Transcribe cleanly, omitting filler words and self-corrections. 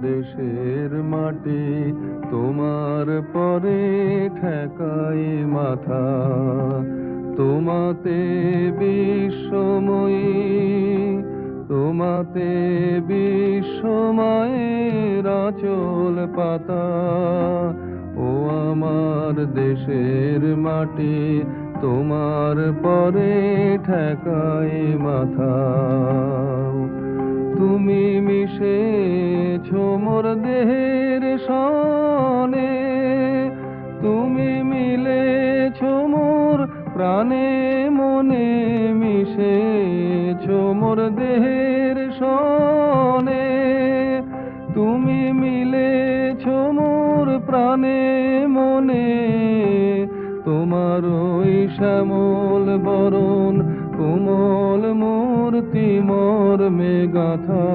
দেশের মাটি তোমার পরে ঠেকাই মাথা। তোমাতে বিশ্বময়ী, তোমাতে বিশ্বময়ের আঁচল পাতা। ও আমার দেশের মাটি তোমার পরে ঠেকাই মাথা। তুমি মিশেছো মোর দেহের সনে, তুমি মিলেছো মোর প্রাণে মনে, মিশেছো মোর দেহের সনে, তুমি মিলেছো মোর প্রাণে মনে। তোমার ওই শ্যামল বরণ কোমল মূর্তি মর্মে গাঁথা।